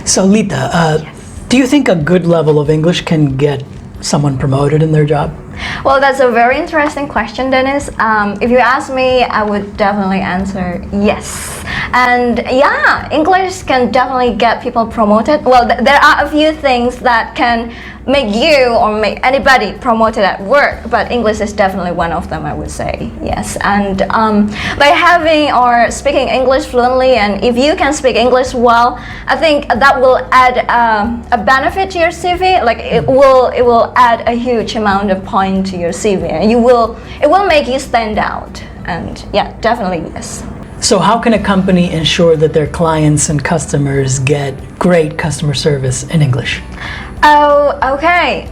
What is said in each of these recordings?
So Lita, do you think a good level of English can get someone promoted in their job? Well, that's a very interesting question, Dennis. If you ask me, I would definitely answer yes. And yeah, English can definitely get people promoted. Well, there are a few things that can make you or make anybody promoted at work, but English is definitely one of them, I would say, yes. And by having or speaking English fluently, and if you can speak English well, I think that will add a benefit to your CV. Like it will add a huge amount of point to your CV, and it will make you stand out. And yeah, definitely yes. So how can a company ensure that their clients and customers get great customer service in English? Oh, okay.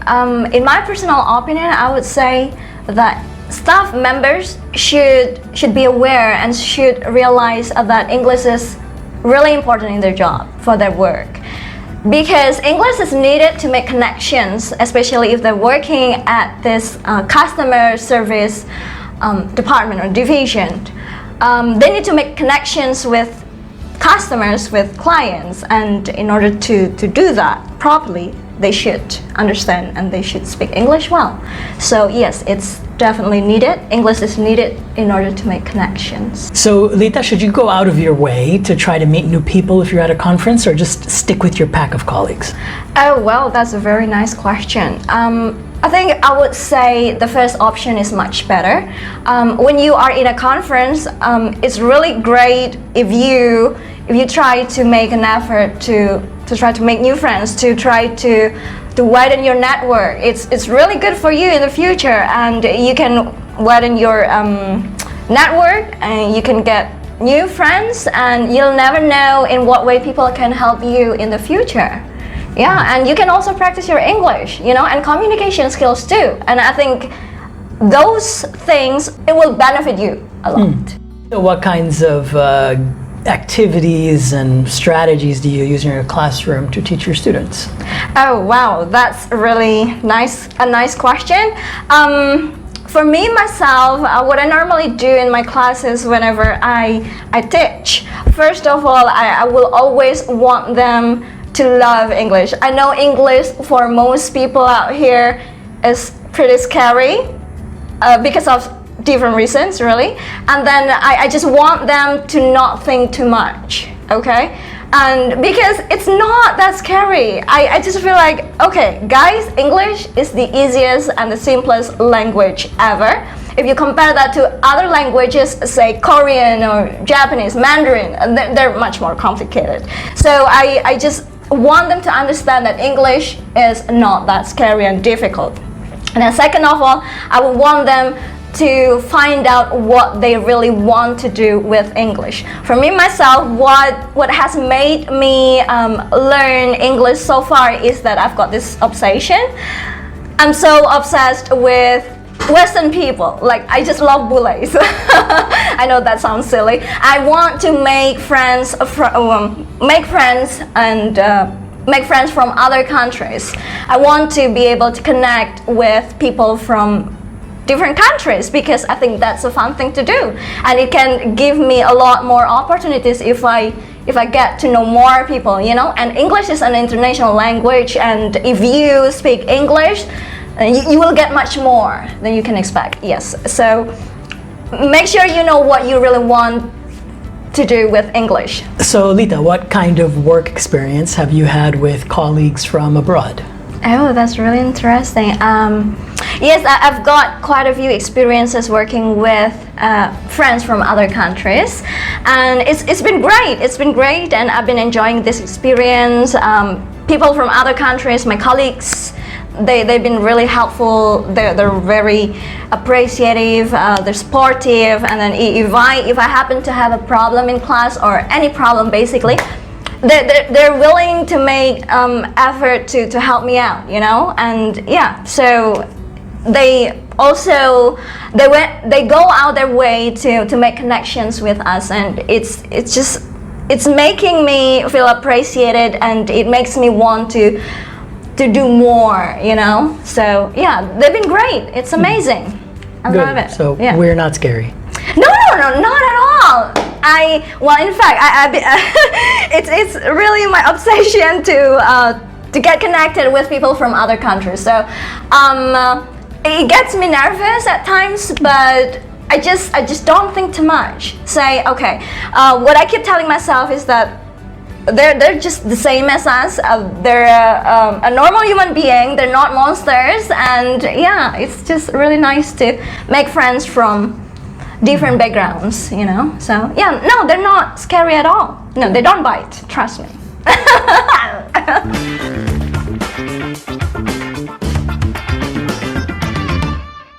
In my personal opinion, I would say that staff members should be aware and should realize that English is really important in their job, for their work. Because English is needed to make connections, especially if they're working at this customer service department or division. They need to make connections with customers, with clients, and in order to do that properly, they should understand and they should speak English well. So yes, it's definitely needed. English is needed in order to make connections. So Lita, should you go out of your way to try to meet new people if you're at a conference, or just stick with your pack of colleagues? Oh, well, that's a very nice question. I think I would say the first option is much better. When you are in a conference, it's really great if you try to make an effort to try to make new friends, to try to widen your network. It's really good for you in the future, and you can widen your network, and you can get new friends, and you'll never know in what way people can help you in the future. Yeah, and you can also practice your English, and communication skills too. And I think those things, it will benefit you a lot. So what kinds of activities and strategies do you use in your classroom to teach your students? Oh wow, that's really a nice question. For me, myself, what I normally do in my classes whenever I teach, first of all, I will always want them to love English. I know English for most people out here is pretty scary because of different reasons, really. And then I just want them to not think too much, okay? And because it's not that scary, I just feel like, okay, guys, English is the easiest and the simplest language ever. If you compare that to other languages, say Korean or Japanese, Mandarin, they're much more complicated. So I just want them to understand that English is not that scary and difficult. And then second of all, I would want them to find out what they really want to do with English. For me, myself, what has made me learn English so far is that I've got this obsession. I'm so obsessed with Western people. Like, I just love bullies. I know that sounds silly. I want to make friends from other countries. I want to be able to connect with people from different countries, because I think that's a fun thing to do, and it can give me a lot more opportunities if I get to know more people, and English is an international language, and if you speak English, you will get much more than you can expect. Yes, so make sure you know what you really want to do with English. So Lita, what kind of work experience have you had with colleagues from abroad? Oh, that's really interesting. Yes, I've got quite a few experiences working with friends from other countries, and it's been great. It's been great, and I've been enjoying this experience. People from other countries, my colleagues, they've been really helpful. They're very appreciative. They're supportive, and then if I happen to have a problem in class, or any problem basically, they're willing to make effort to help me out, and yeah, so they go out their way to make connections with us, and it's making me feel appreciated, and it makes me want to do more, so yeah, they've been great. It's amazing. I love it. So yeah. we're not scary. No, no, not at all. Well, in fact, it's really my obsession to get connected with people from other countries. So, it gets me nervous at times, but I just don't think too much. Say, okay, what I keep telling myself is that they're just the same as us. They're a normal human being. They're not monsters, and yeah, it's just really nice to make friends from different backgrounds, you know. So yeah, no, they're not scary at all. No, they don't bite. Trust me.